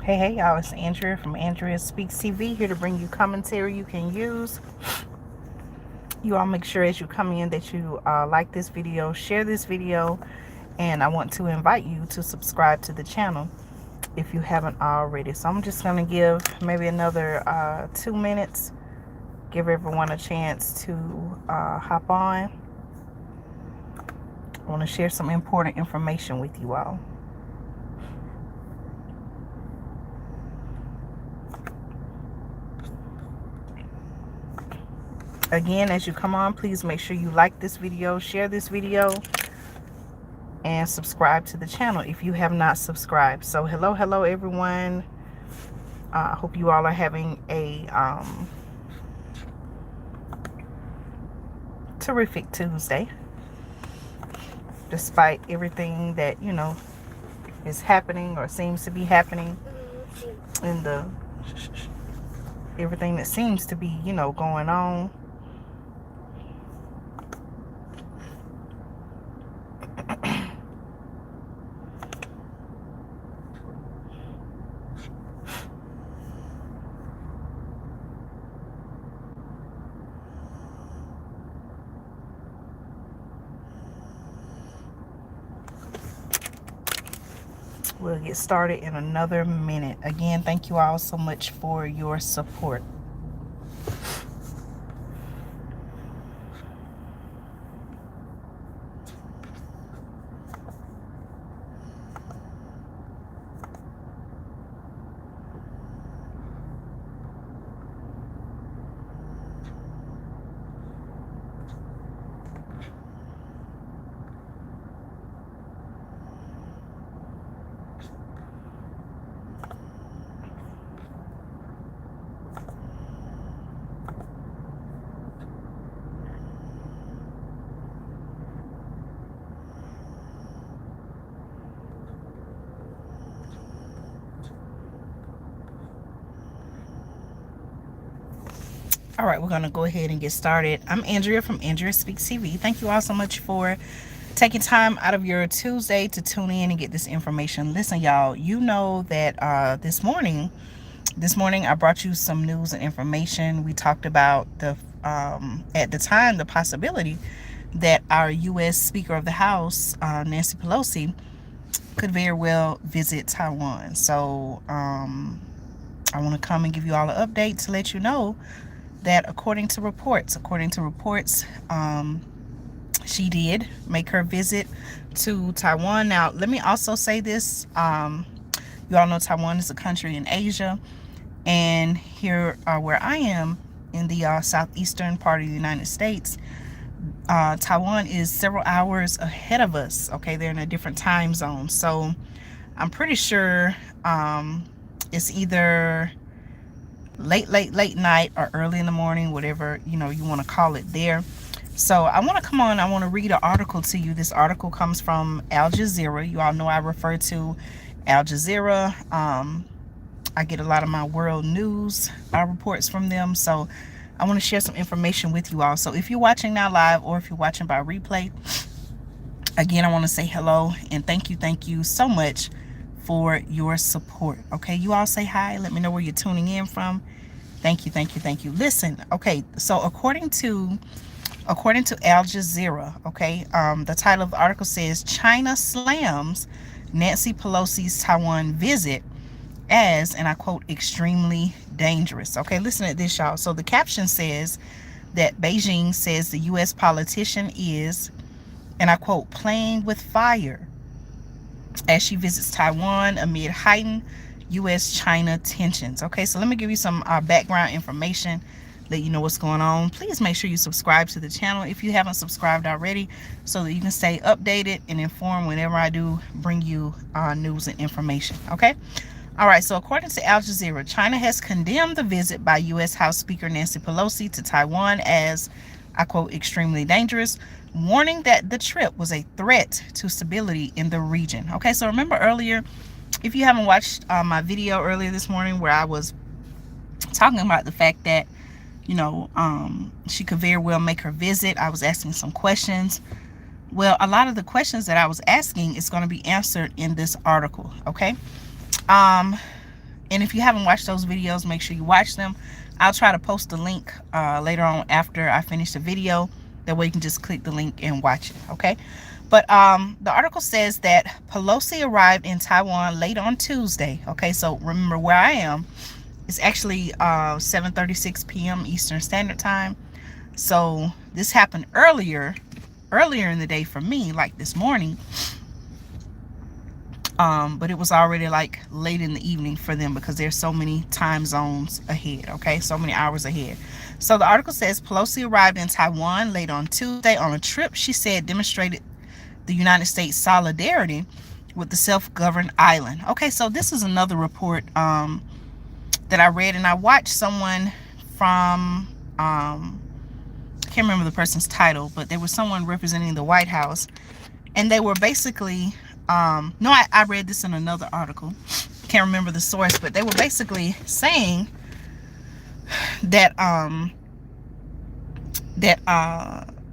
Hey y'all, it's Andrea from Andrea Speaks TV, here to bring you commentary you can use. You all make sure as you come in that you like this video, share this video, and I want to invite you to subscribe to the channel if you haven't already. So I'm just going to give maybe another 2 minutes, give everyone a chance to hop on. I want to share some important information with you all. Again, as you come on, please make sure you like this video, share this video, and subscribe to the channel if you have not subscribed. So hello everyone. I hope you all are having a terrific Tuesday, despite everything that is happening or seems to be happening in the everything that seems to be going on. We'll get started in another minute. Again, thank you all so much for your support. All right, we're going to go ahead and get started. I'm Andrea from Andrea Speaks TV. Thank you all so much for taking time out of your Tuesday to tune in and get this information. Listen, y'all, you know that this morning I brought you some news and information. We talked about at the time, the possibility that our U.S. Speaker of the House, Nancy Pelosi, could very well visit Taiwan. So I want to come and give you all an update to let you know that according to reports, she did make her visit to Taiwan. Now, let me also say this. You all know Taiwan is a country in Asia. And here where I am in the southeastern part of the United States, Taiwan is several hours ahead of us. Okay, they're in a different time zone. So I'm pretty sure it's either late night or early in the morning, whatever you want to call it there. So I want to come on, I want to read an article to you. This article comes from Al Jazeera. You all know I refer to Al Jazeera. I get a lot of my world news reports from them. So I want to share some information with you all. So if you're watching now live or if you're watching by replay, again, I want to say hello and thank you so much for your support. Okay, you all say hi, let me know where you're tuning in from. Thank you. Listen, okay, so according to Al Jazeera, okay, the title of the article says China slams Nancy Pelosi's Taiwan visit as, and I quote, extremely dangerous. Okay, listen to this, y'all. So the caption says that Beijing says the U.S. politician is, and I quote, playing with fire as she visits Taiwan amid heightened U.S.-China tensions. Okay, so let me give you some background information, let you know what's going on. Please make sure you subscribe to the channel if you haven't subscribed already, so that you can stay updated and informed whenever I do bring you news and information. Okay, all right, so according to Al Jazeera, China has condemned the visit by U.S. House Speaker Nancy Pelosi to Taiwan as, I quote, extremely dangerous, warning that the trip was a threat to stability in the region. Okay, so remember earlier, if you haven't watched my video earlier this morning where I was talking about the fact that, she could very well make her visit, I was asking some questions. Well, a lot of the questions that I was asking is going to be answered in this article. Okay, And if you haven't watched those videos, make sure you watch them. I'll try to post the link later on after I finish the video. That way you can just click the link and watch it, okay? But the article says that Pelosi arrived in Taiwan late on Tuesday. Okay, so remember where I am. It's actually 7:36 p.m. Eastern Standard Time. So this happened earlier in the day for me, like this morning. But it was already like late in the evening for them because there's so many time zones ahead, okay? So many hours ahead. So the article says Pelosi arrived in Taiwan late on Tuesday on a trip she said demonstrated the United States solidarity with the self-governed island. Okay, so this is another report that I read, and I watched someone from I can't remember the person's title, but there was someone representing the White House, and they were basically no, I read this in another article, can't remember the source, but they were basically saying that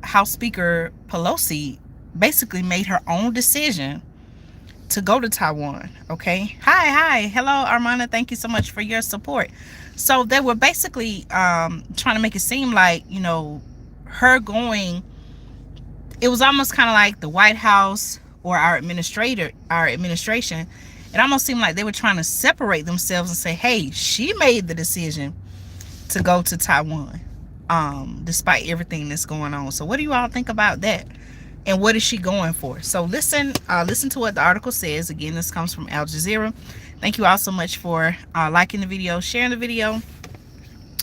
House Speaker Pelosi basically made her own decision to go to Taiwan. Okay, hi, hello Armana, thank you so much for your support. So they were basically trying to make it seem like, you know, her going, it was almost kind of like the White House or our administration, it almost seemed like they were trying to separate themselves and say, hey, she made the decision to go to Taiwan despite everything that's going on. So what do you all think about that? And what is she going for? So listen to what the article says. Again, this comes from Al Jazeera. Thank you all so much for liking the video, sharing the video.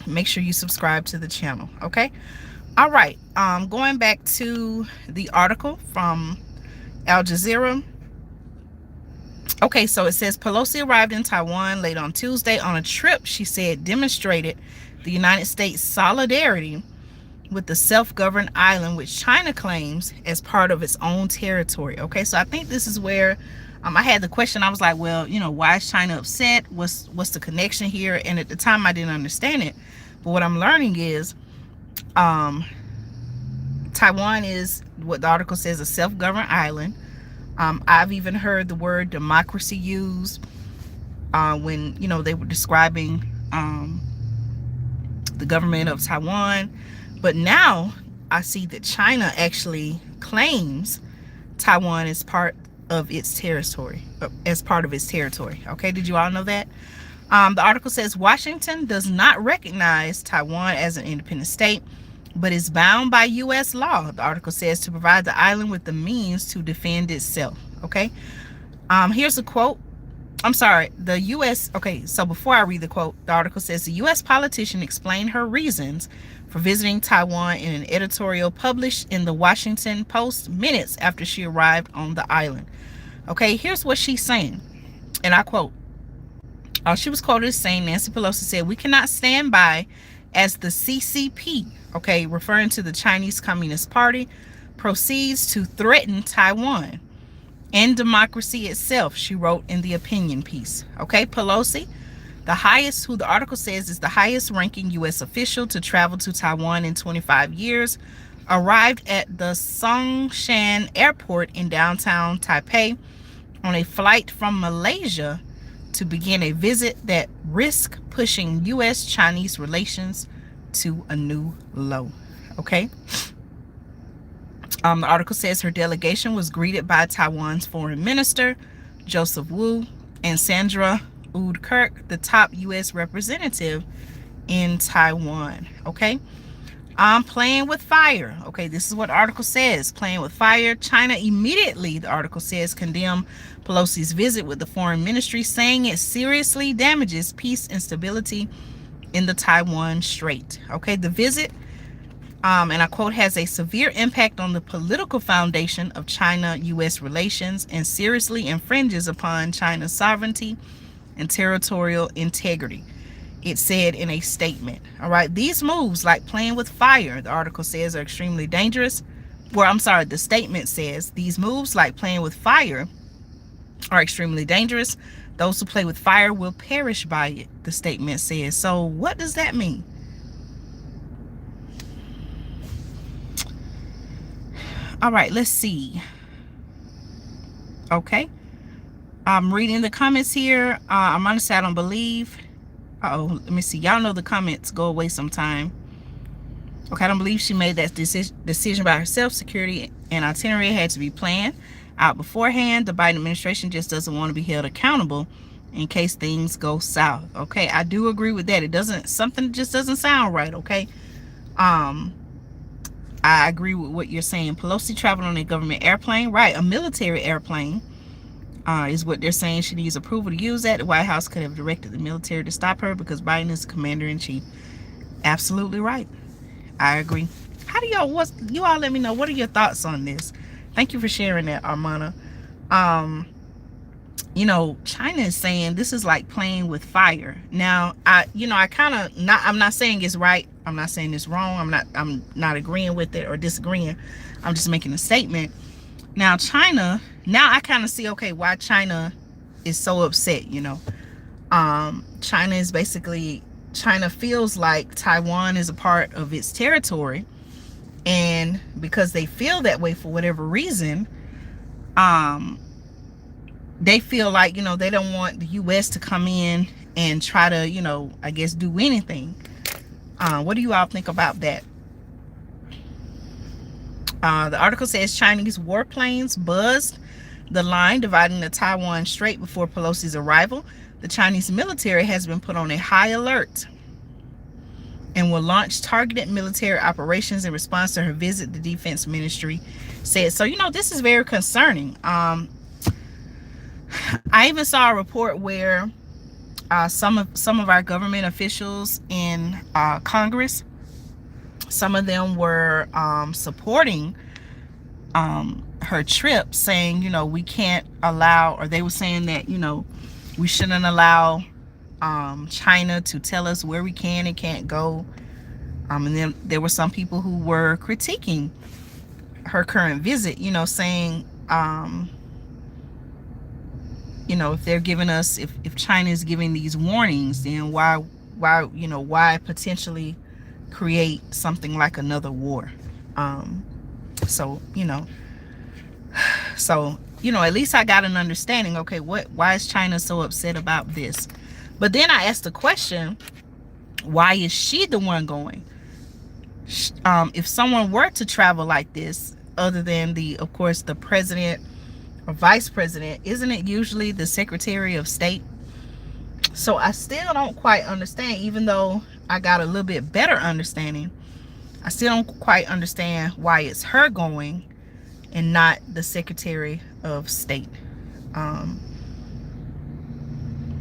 Make sure you subscribe to the channel, okay? All right, going back to the article from Al Jazeera. Okay, so it says Pelosi arrived in Taiwan late on Tuesday on a trip she said demonstrated the United States solidarity with the self-governed island, which China claims as part of its own territory. Okay, so I think this is where I had the question. I was like, well, you know, why is China upset? What's the connection here? And at the time I didn't understand it, but what I'm learning is Taiwan is, what the article says, a self-governed island. I've even heard the word democracy used when, you know, they were describing the government of Taiwan. But now I see that China actually claims Taiwan as part of its territory, okay, did you all know that? The article says Washington does not recognize Taiwan as an independent state, but is bound by U.S. law, the article says, to provide the island with the means to defend itself. Okay, here's a quote. I'm sorry, the U.S. Okay, so before I read the quote, the article says the U.S. politician explained her reasons for visiting Taiwan in an editorial published in the Washington Post minutes after she arrived on the island. Okay, here's what she's saying, and I quote. She was quoted as saying, Nancy Pelosi said, "We cannot stand by as the CCP," okay, referring to the Chinese Communist Party, "proceeds to threaten Taiwan and democracy itself," she wrote in the opinion piece. Okay, Pelosi, who the article says is the highest ranking U.S. official to travel to Taiwan in 25 years, arrived at the Songshan Airport in downtown Taipei on a flight from Malaysia to begin a visit that risked pushing U.S.-Chinese relations to a new low. Okay. The article says her delegation was greeted by Taiwan's foreign minister, Joseph Wu, and Sandra Oud-Kirk, the top U.S. representative in Taiwan. Okay. Playing with fire. Okay, this is what the article says. Playing with fire. China immediately, the article says, condemned Pelosi's visit with the foreign ministry, saying it seriously damages peace and stability in the Taiwan Strait. Okay, the visit, and I quote, has a severe impact on the political foundation of China-U.S. relations and seriously infringes upon China's sovereignty and territorial integrity, it said in a statement. All right, these moves, like playing with fire, the article says, are extremely dangerous. Well, I'm sorry, the statement says these moves, like playing with fire, are extremely dangerous. Those who play with fire will perish by it, the statement says. So what does that mean? All right, let's see. Okay. I'm reading the comments here. I'm gonna say I don't believe. Oh, let me see. Y'all know the comments go away sometime. Okay, I don't believe she made that decision by herself. Security and itinerary had to be planned out beforehand. The Biden administration just doesn't want to be held accountable in case things go south. Okay, I do agree with that. It doesn't, something just doesn't sound right. Okay, I agree with what you're saying. Pelosi traveled on a government airplane, right? A military airplane is what they're saying. She needs approval to use that. The White House could have directed the military to stop her because Biden is the commander in chief. Absolutely right. I agree. How do y'all, you all let me know, what are your thoughts on this? Thank you for sharing that, Armana. You know, China is saying this is like playing with fire. Now, I kind of not, I'm not saying it's right. I'm not saying it's wrong. I'm not agreeing with it or disagreeing. I'm just making a statement. Now, China, now I kind of see, okay, why China is so upset, you know. China is basically, China feels like Taiwan is a part of its territory, and because they feel that way for whatever reason, they feel like, you know, they don't want the U.S. to come in and try to, you know, I guess do anything. What do you all think about that? The article says Chinese warplanes buzzed the line dividing the Taiwan Strait before Pelosi's arrival. The Chinese military has been put on a high alert and will launch targeted military operations in response to her visit, the defense ministry said. So, you know, this is very concerning. I even saw a report where some of our government officials in Congress, some of them were supporting her trip, saying, you know, we can't allow, or they were saying that, you know, we shouldn't allow China to tell us where we can and can't go. And then there were some people who were critiquing her current visit, you know, saying, you know, if they're giving us, if China is giving these warnings, then why, you know, why potentially create something like another war? So, you know, at least I got an understanding. Okay, why is China so upset about this? But then I asked the question, why is she the one going? If someone were to travel like this, other than of course, the president or vice president, isn't it usually the Secretary of State? So I still don't quite understand, even though I got a little bit better understanding, I still don't quite understand why it's her going and not the Secretary of State.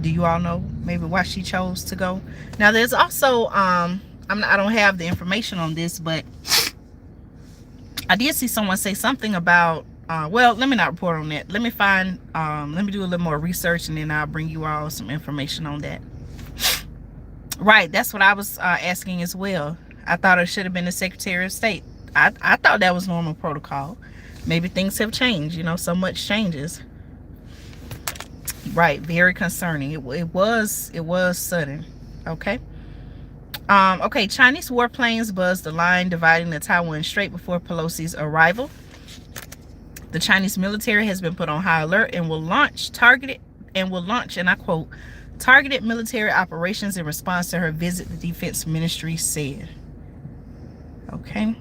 Do you all know maybe why she chose to go? Now, there's also, I don't have the information on this, but I did see someone say something about, well, let me not report on that. Let me find, let me do a little more research, and then I'll bring you all some information on that. Right, that's what I was asking as well. I thought it should have been the Secretary of State. I thought that was normal protocol. Maybe things have changed, you know, so much changes. Right, very concerning. It was sudden. Okay. Okay, Chinese warplanes buzzed the line dividing the Taiwan Strait before Pelosi's arrival. The Chinese military has been put on high alert and will launch, and I quote, targeted military operations in response to her visit, the defense ministry said. Okay.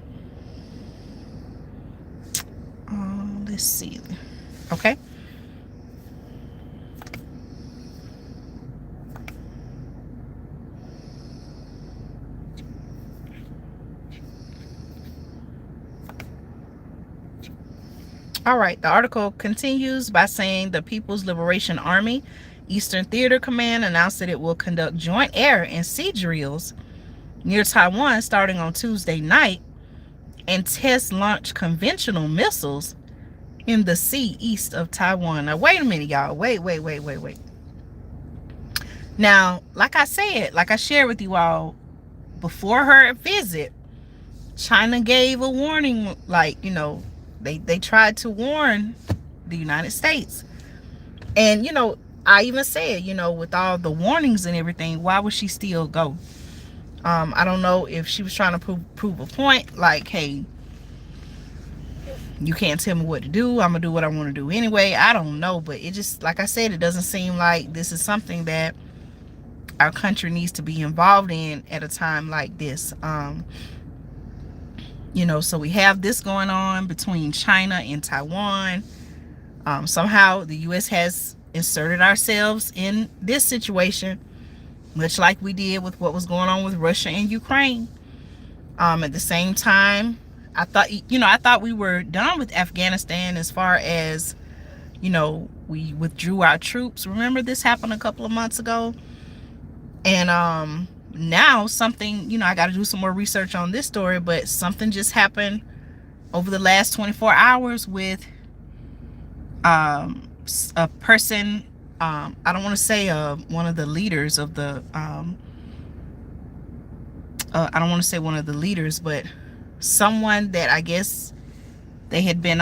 Let's see. Okay. All right, the article continues by saying the People's Liberation Army Eastern Theater Command announced that it will conduct joint air and sea drills near Taiwan starting on Tuesday night and test launch conventional missiles in the sea east of Taiwan. Now, wait a minute, y'all. Wait. Now, like I said, like I shared with you all, before her visit, China gave a warning, like, you know, they tried to warn the United States. And, you know, I even said, you know, with all the warnings and everything, why would she still go? I don't know if she was trying to prove a point, like, hey, You can't tell me what to do. I'm gonna do what I want to do anyway. I don't know, but it just, like I said, it doesn't seem like this is something that our country needs to be involved in at a time like this. You know, so we have this going on between China and Taiwan. Somehow the U.S. has inserted ourselves in this situation, much like we did with what was going on with Russia and Ukraine. At the same time, I thought we were done with Afghanistan as far as, you know, we withdrew our troops. Remember, this happened a couple of months ago. And now something, you know, I got to do some more research on this story, but something just happened over the last 24 hours with a person, I don't want to say one of the leaders of the I don't want to say one of the leaders, but someone that I guess they had been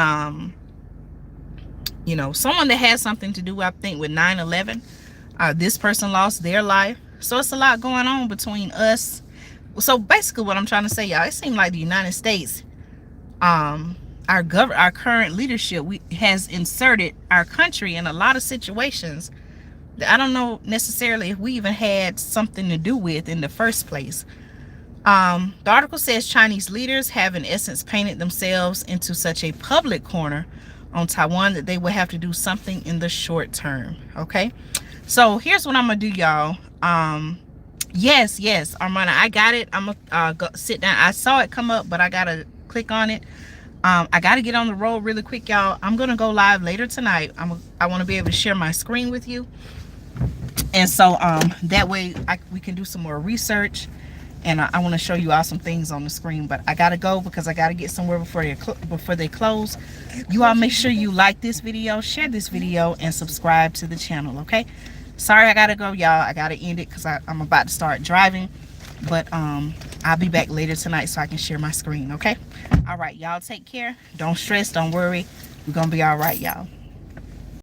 you know, someone that had something to do, I think, with 9/11. This person lost their life. So it's a lot going on between us. So basically what I'm trying to say, y'all, it seems like the United States, our current leadership, has inserted our country in a lot of situations that I don't know necessarily if we even had something to do with in the first place. The article says Chinese leaders have in essence painted themselves into such a public corner on Taiwan that they will have to do something in the short term. Okay, so here's what I'm gonna do, y'all. Yes, Armana, I got it. I'm gonna go sit down. I saw it come up, but I gotta click on it. I gotta get on the road really quick, y'all. I'm gonna go live later tonight. I want to be able to share my screen with you, and so that way we can do some more research. And I want to show you all some things on the screen, but I gotta go because I gotta get somewhere before they close. You all make sure you like this video, share this video, and subscribe to the channel. Okay, sorry I gotta go, y'all. I gotta end it because I'm about to start driving, but I'll be back later tonight so I can share my screen. Okay, all right, y'all, take care. Don't stress, don't worry. We're gonna be all right, y'all.